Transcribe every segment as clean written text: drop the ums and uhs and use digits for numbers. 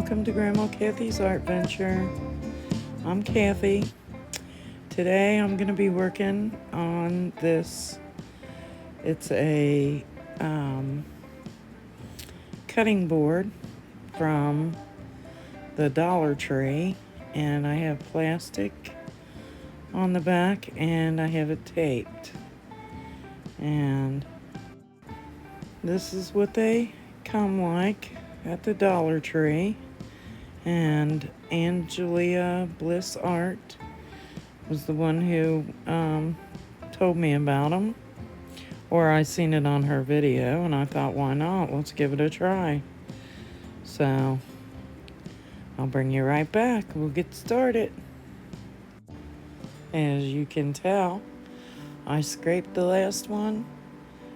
welcome to Grandma Kathy's Art Venture. I'm Kathy. Today I'm going to be working on this. It's a cutting board from the Dollar Tree, and I have plastic on the back and I have it taped. And this is what they come like at the Dollar Tree. And Angelia Bliss Art was the one who told me about them, or I seen it on her video and I thought, why not? Let's give it a try. So I'll bring you right back. We'll get started. As you can tell, I scraped the last one,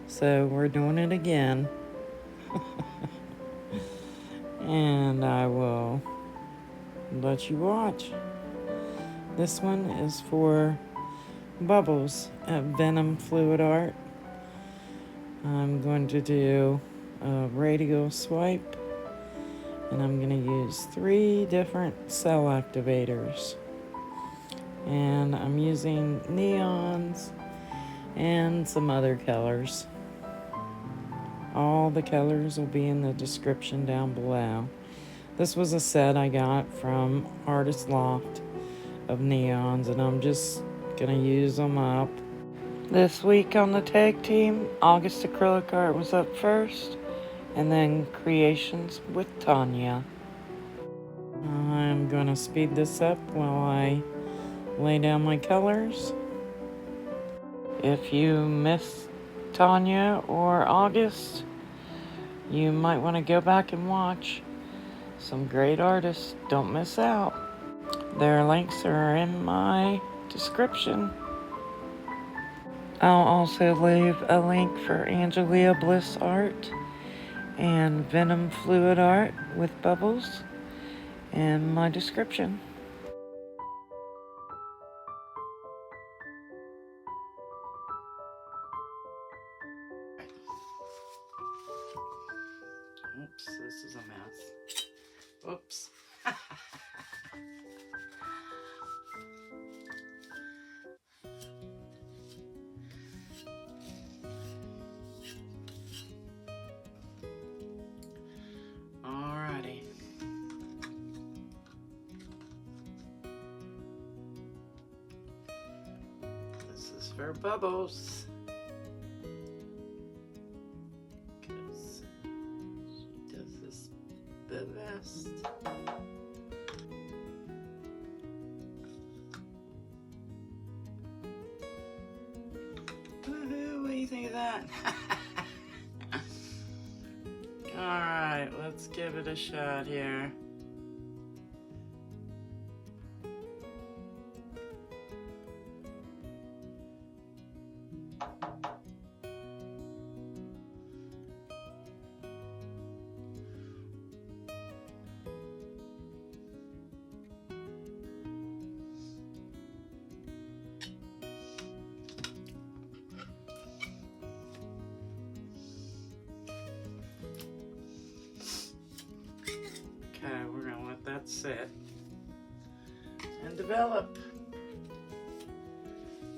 so we're doing it again. And I will let you watch. This one is for Bubbles at Venom Fluid Art. I'm going to do a radial swipe, and I'm going to use 3 different cell activators. And I'm using neons and some other colors. All the colors will be in the description down below. This was a set I got from Artist Loft of neons, and I'm just gonna use them up. This week on the tag team, August Acrylic Art was up first, and then Creations with Tanya. I'm gonna speed this up while I lay down my colors. If you missed Tanya or August, you might want to go back and watch. Some great artists, don't miss out. Their links are in my description. I'll also leave a link for Angelia Bliss Art and Venom Fluid Art with Bubbles in my description. Oops, this is a mess. Oops. Alrighty. This is for Bubbles, because she does this the best. Woohoo, what do you think of that? Alright, let's give it a shot here. Okay, we're gonna let that sit and develop.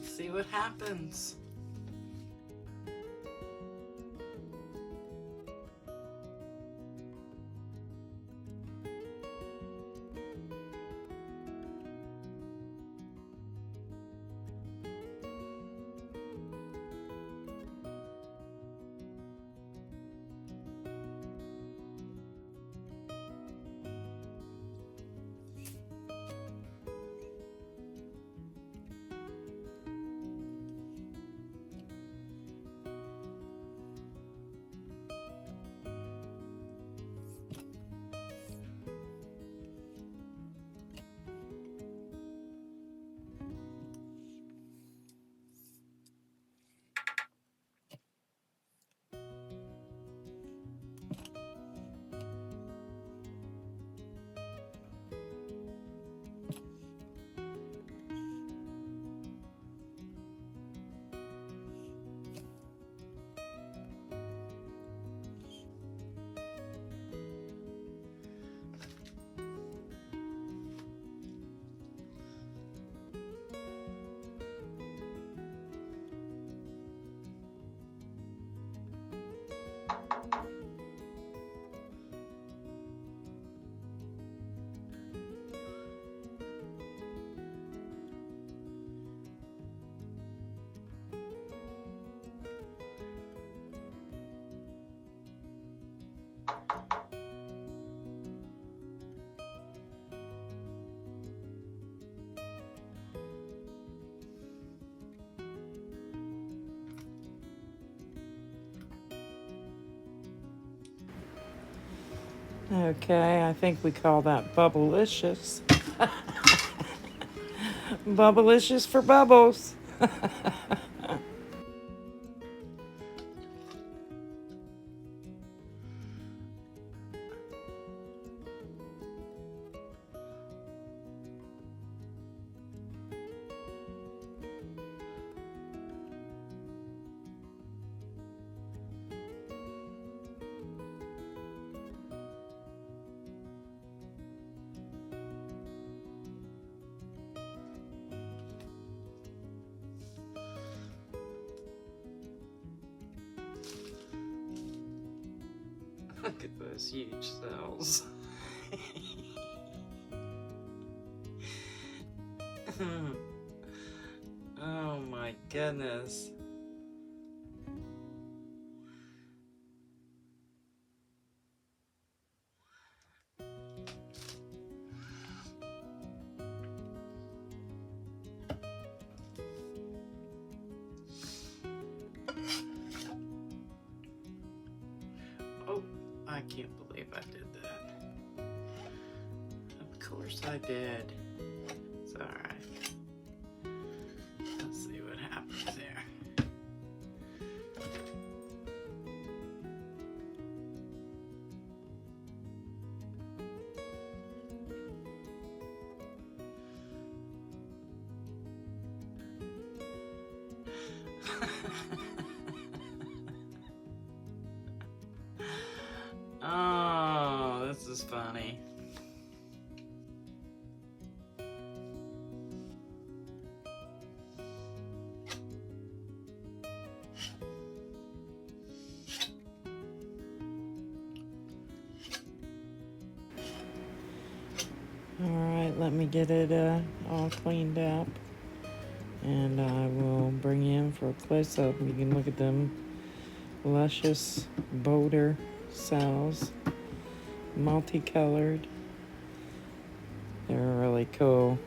See what happens. Okay, I think we call that bubblicious. Bubblicious for bubbles. Look at those huge cells. Oh my goodness. Oh, I can't believe I did that. Of course I did. It's alright. Let's see what happens there. Oh, this is funny. Alright, let me get it all cleaned up. And I will bring you in for a close up. You can look at them luscious Boulder cells, multicolored. They're really cool.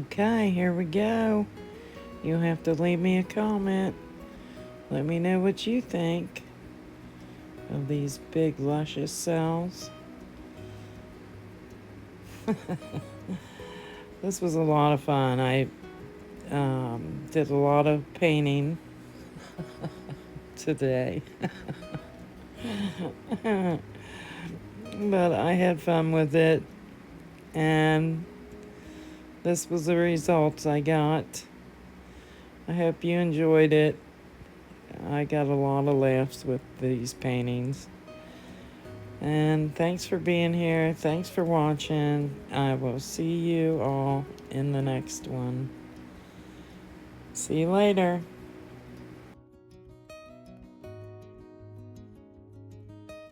Okay, here we go. You'll have to leave me a comment. Let me know what you think of these big luscious cells. This was a lot of fun. I did a lot of painting today. But I had fun with it, and this was the results I got. I hope you enjoyed it. I got a lot of laughs with these paintings. And thanks for being here. Thanks for watching. I will see you all in the next one. See you later.